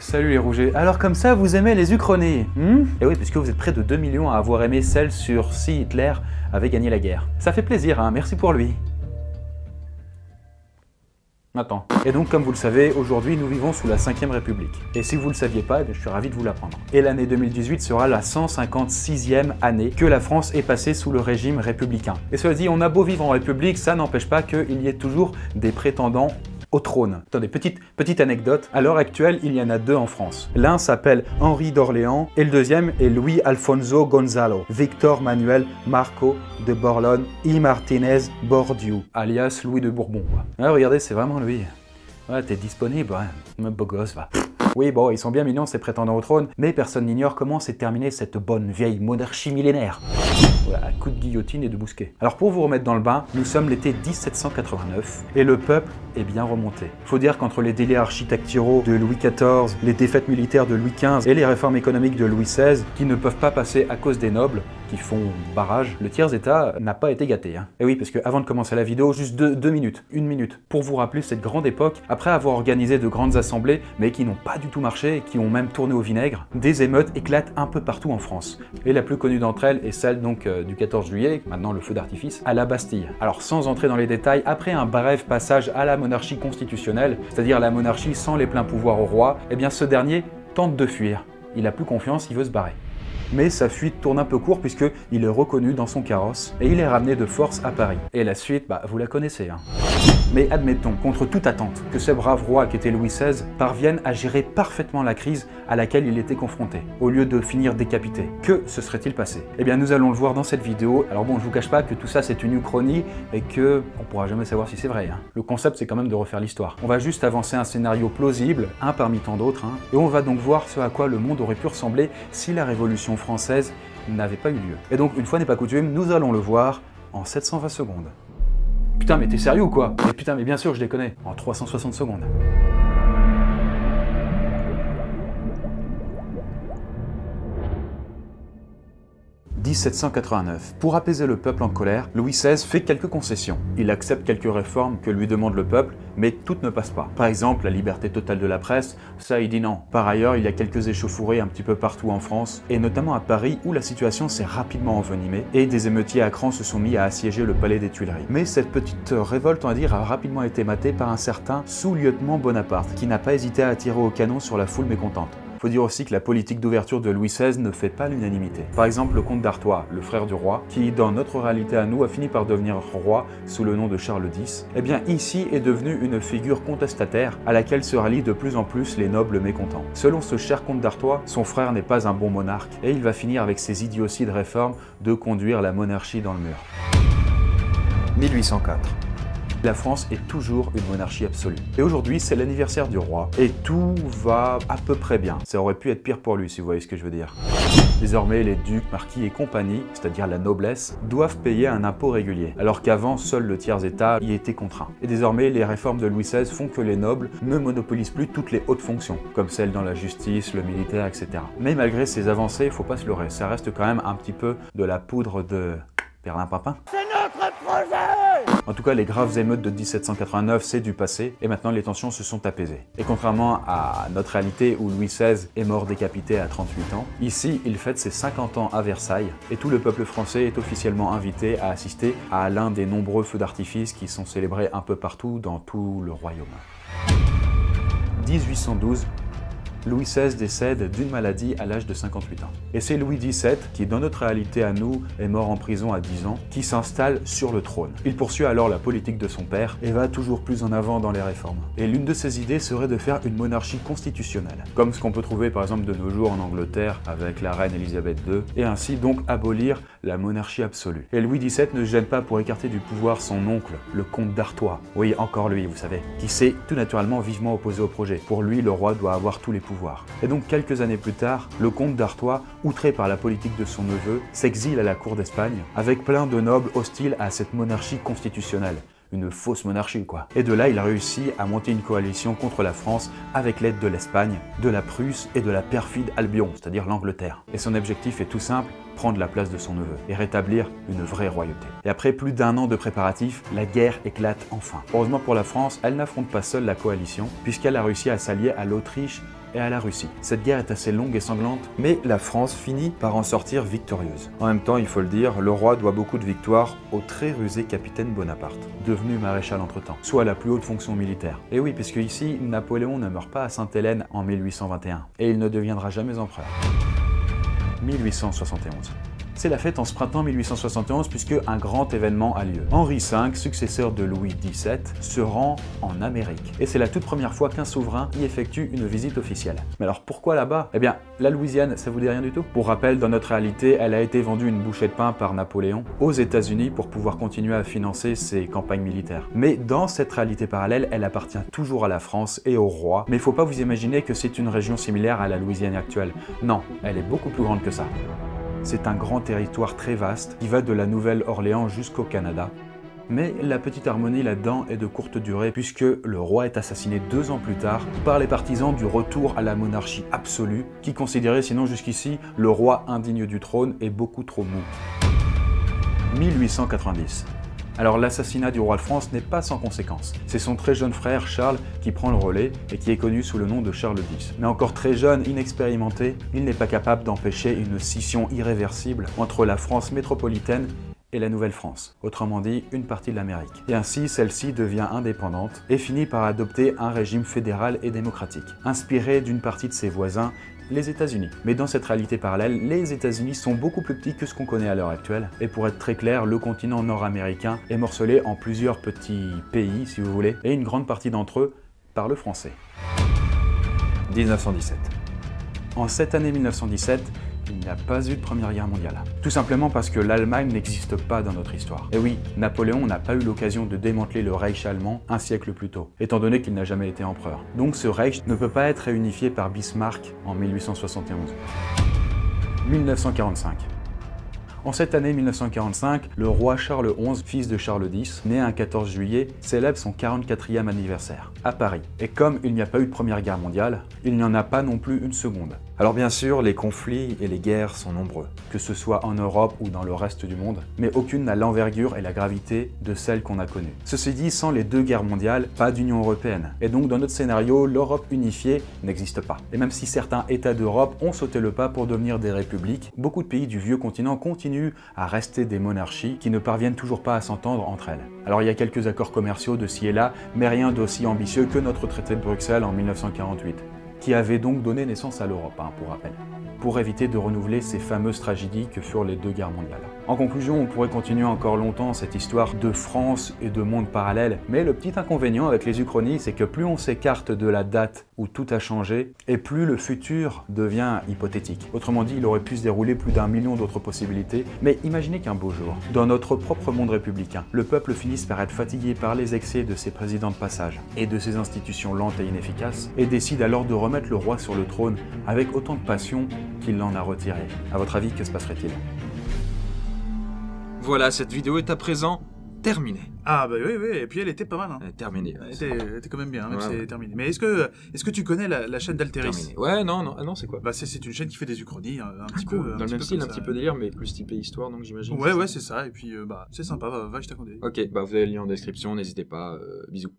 Salut les rougets. Alors comme ça, vous aimez les uchronies Et oui, puisque vous êtes près de 2 millions à avoir aimé celle sur si Hitler avait gagné la guerre. Ça fait plaisir, hein, merci pour lui. Attends. Et donc, comme vous le savez, aujourd'hui, nous vivons sous la 5e République. Et si vous ne le saviez pas, je suis ravi de vous l'apprendre. Et l'année 2018 sera la 156e année que la France est passée sous le régime républicain. Et cela dit, on a beau vivre en République, ça n'empêche pas qu'il y ait toujours des prétendants au trône. Attendez, petite anecdote. À l'heure actuelle, il y en a 2 en France. L'un s'appelle Henri d'Orléans et le deuxième est Louis Alfonso Gonzalo, Victor Manuel Marco de Borlone y Martinez Bordiou, alias Louis de Bourbon. Ah, regardez, c'est vraiment lui. Ouais, t'es disponible, ouais. Beau gosse, va. Oui, bon, ils sont bien mignons ces prétendants au trône, mais personne n'ignore comment s'est terminée cette bonne vieille monarchie millénaire. Voilà, à coups de guillotine et de bousquet. Alors pour vous remettre dans le bain, nous sommes l'été 1789 et le peuple est bien remonté. Faut dire qu'entre les délires architecturaux de Louis XIV, les défaites militaires de Louis XV et les réformes économiques de Louis XVI, qui ne peuvent pas passer à cause des nobles, qui font barrage, le tiers-état n'a pas été gâté. Et oui, parce que avant de commencer la vidéo, juste 2 minutes, 1 minute, pour vous rappeler cette grande époque, après avoir organisé de grandes assemblées, mais qui n'ont pas du tout marché et qui ont même tourné au vinaigre, des émeutes éclatent un peu partout en France. Et la plus connue d'entre elles est celle donc du 14 juillet, maintenant le feu d'artifice, à la Bastille. Alors sans entrer dans les détails, après un bref passage à la monarchie constitutionnelle, c'est-à-dire la monarchie sans les pleins pouvoirs au roi, eh bien ce dernier tente de fuir. Il n'a plus confiance, il veut se barrer. Mais sa fuite tourne un peu court puisqu'il est reconnu dans son carrosse et il est ramené de force à Paris. Et la suite, vous la connaissez. Mais admettons, contre toute attente, que ce brave roi qu'était Louis XVI parvienne à gérer parfaitement la crise à laquelle il était confronté, au lieu de finir décapité. Que se serait-il passé? Eh bien nous allons le voir dans cette vidéo. Alors bon, je vous cache pas que tout ça c'est une uchronie et que on pourra jamais savoir si c'est vrai. Le concept c'est quand même de refaire l'histoire. On va juste avancer un scénario plausible, un parmi tant d'autres, et on va donc voir ce à quoi le monde aurait pu ressembler si la Révolution française n'avait pas eu lieu. Et donc une fois n'est pas coutume, nous allons le voir en 720 secondes. Putain, mais t'es sérieux ou quoi? Mais putain, mais bien sûr, je les connais. En 360 secondes. « 1789. Pour apaiser le peuple en colère, Louis XVI fait quelques concessions. Il accepte quelques réformes que lui demande le peuple, mais toutes ne passent pas. Par exemple, la liberté totale de la presse, ça il dit non. Par ailleurs, il y a quelques échauffourées un petit peu partout en France, et notamment à Paris où la situation s'est rapidement envenimée, et des émeutiers à cran se sont mis à assiéger le palais des Tuileries. Mais cette petite révolte, on va dire, a rapidement été matée par un certain sous-lieutenant Bonaparte, qui n'a pas hésité à tirer au canon sur la foule mécontente. Faut dire aussi que la politique d'ouverture de Louis XVI ne fait pas l'unanimité. Par exemple, le comte d'Artois, le frère du roi, qui dans notre réalité à nous a fini par devenir roi sous le nom de Charles X, eh bien ici est devenu une figure contestataire à laquelle se rallient de plus en plus les nobles mécontents. Selon ce cher comte d'Artois, son frère n'est pas un bon monarque et il va finir avec ses idioties de réforme de conduire la monarchie dans le mur. 1804. La France est toujours une monarchie absolue. Et aujourd'hui, c'est l'anniversaire du roi et tout va à peu près bien. Ça aurait pu être pire pour lui, si vous voyez ce que je veux dire. Désormais, les ducs, marquis et compagnie, c'est-à-dire la noblesse, doivent payer un impôt régulier, alors qu'avant, seul le tiers-état y était contraint. Et désormais, les réformes de Louis XVI font que les nobles ne monopolisent plus toutes les hautes fonctions, comme celles dans la justice, le militaire, etc. Mais malgré ces avancées, faut pas se leurrer, ça reste quand même un petit peu de la poudre de perlimpinpin. C'est notre projet! En tout cas, les graves émeutes de 1789, c'est du passé, et maintenant les tensions se sont apaisées. Et contrairement à notre réalité où Louis XVI est mort décapité à 38 ans, ici, il fête ses 50 ans à Versailles, et tout le peuple français est officiellement invité à assister à l'un des nombreux feux d'artifice qui sont célébrés un peu partout dans tout le royaume. 1812. Louis XVI décède d'une maladie à l'âge de 58 ans. Et c'est Louis XVII, qui dans notre réalité à nous est mort en prison à 10 ans, qui s'installe sur le trône. Il poursuit alors la politique de son père et va toujours plus en avant dans les réformes. Et l'une de ses idées serait de faire une monarchie constitutionnelle, comme ce qu'on peut trouver par exemple de nos jours en Angleterre avec la reine Elisabeth II, et ainsi donc abolir la monarchie absolue. Et Louis XVII ne se gêne pas pour écarter du pouvoir son oncle, le comte d'Artois. Oui, encore lui, vous savez, qui s'est tout naturellement vivement opposé au projet. Pour lui, le roi doit avoir tous les pouvoirs. Et donc quelques années plus tard, le comte d'Artois, outré par la politique de son neveu, s'exile à la cour d'Espagne, avec plein de nobles hostiles à cette monarchie constitutionnelle. Une fausse monarchie quoi. Et de là, il a réussi à monter une coalition contre la France avec l'aide de l'Espagne, de la Prusse et de la perfide Albion, c'est-à-dire l'Angleterre. Et son objectif est tout simple, prendre la place de son neveu et rétablir une vraie royauté. Et après plus d'1 an de préparatifs, la guerre éclate enfin. Heureusement pour la France, elle n'affronte pas seule la coalition, puisqu'elle a réussi à s'allier à l'Autriche et à la Russie. Cette guerre est assez longue et sanglante, mais la France finit par en sortir victorieuse. En même temps, il faut le dire, le roi doit beaucoup de victoires au très rusé capitaine Bonaparte, devenu maréchal entre-temps, soit la plus haute fonction militaire. Et oui, puisque ici, Napoléon ne meurt pas à Sainte-Hélène en 1821, et il ne deviendra jamais empereur. 1871. C'est la fête en ce printemps 1871 puisque un grand événement a lieu. Henri V, successeur de Louis XVII, se rend en Amérique. Et c'est la toute première fois qu'un souverain y effectue une visite officielle. Mais alors pourquoi là-bas? Eh bien, la Louisiane, ça vous dit rien du tout? Pour rappel, dans notre réalité, elle a été vendue une bouchée de pain par Napoléon aux États-Unis pour pouvoir continuer à financer ses campagnes militaires. Mais dans cette réalité parallèle, elle appartient toujours à la France et au roi. Mais il ne faut pas vous imaginer que c'est une région similaire à la Louisiane actuelle. Non, elle est beaucoup plus grande que ça. C'est un grand territoire très vaste qui va de la Nouvelle-Orléans jusqu'au Canada. Mais la petite harmonie là-dedans est de courte durée puisque le roi est assassiné 2 ans plus tard par les partisans du retour à la monarchie absolue qui considéraient sinon jusqu'ici le roi indigne du trône et beaucoup trop mou. 1890. Alors l'assassinat du roi de France n'est pas sans conséquence. C'est son très jeune frère Charles qui prend le relais et qui est connu sous le nom de Charles X. Mais encore très jeune, inexpérimenté, il n'est pas capable d'empêcher une scission irréversible entre la France métropolitaine et la Nouvelle-France, autrement dit une partie de l'Amérique. Et ainsi, celle-ci devient indépendante et finit par adopter un régime fédéral et démocratique, inspiré d'une partie de ses voisins, les États-Unis. Mais dans cette réalité parallèle, les États-Unis sont beaucoup plus petits que ce qu'on connaît à l'heure actuelle. Et pour être très clair, le continent nord-américain est morcelé en plusieurs petits pays, si vous voulez, et une grande partie d'entre eux parlent français. 1917. En cette année 1917, il n'y a pas eu de Première Guerre mondiale. Tout simplement parce que l'Allemagne n'existe pas dans notre histoire. Et oui, Napoléon n'a pas eu l'occasion de démanteler le Reich allemand un siècle plus tôt, étant donné qu'il n'a jamais été empereur. Donc ce Reich ne peut pas être réunifié par Bismarck en 1871. 1945. En cette année 1945, le roi Charles XI, fils de Charles X, né un 14 juillet, célèbre son 44e anniversaire, à Paris. Et comme il n'y a pas eu de Première Guerre mondiale, il n'y en a pas non plus une seconde. Alors bien sûr, les conflits et les guerres sont nombreux, que ce soit en Europe ou dans le reste du monde, mais aucune n'a l'envergure et la gravité de celle qu'on a connue. Ceci dit, sans les 2 guerres mondiales, pas d'Union européenne. Et donc dans notre scénario, l'Europe unifiée n'existe pas. Et même si certains États d'Europe ont sauté le pas pour devenir des républiques, beaucoup de pays du vieux continent continuent à rester des monarchies qui ne parviennent toujours pas à s'entendre entre elles. Alors il y a quelques accords commerciaux de ci et là, mais rien d'aussi ambitieux que notre traité de Bruxelles en 1948. Qui avait donc donné naissance à l'Europe, pour rappel, pour éviter de renouveler ces fameuses tragédies que furent les 2 guerres mondiales. En conclusion, on pourrait continuer encore longtemps cette histoire de France et de monde parallèle, mais le petit inconvénient avec les uchronies, c'est que plus on s'écarte de la date où tout a changé, et plus le futur devient hypothétique. Autrement dit, il aurait pu se dérouler plus d'1 million d'autres possibilités, mais imaginez qu'un beau jour, dans notre propre monde républicain, le peuple finisse par être fatigué par les excès de ses présidents de passage et de ses institutions lentes et inefficaces, et décide alors de remettre le roi sur le trône avec autant de passion qu'il l'en a retiré. À votre avis, que se passerait-il? Voilà, cette vidéo est à présent terminée. Ah bah oui, et puis elle était pas mal. Hein. Terminée. Elle était quand même bien, même si c'est terminé. Mais est-ce que tu connais la chaîne d'Alteris? Terminée. Ouais, non, c'est quoi? Bah c'est une chaîne qui fait des uchronies, un petit peu... Dans le même style, un petit peu délire, mais plus typé histoire, donc j'imagine. Ouais, c'est ça, et puis c'est sympa, va jeter un coup d'œil. Ok, bah vous avez le lien en description, n'hésitez pas, bisous.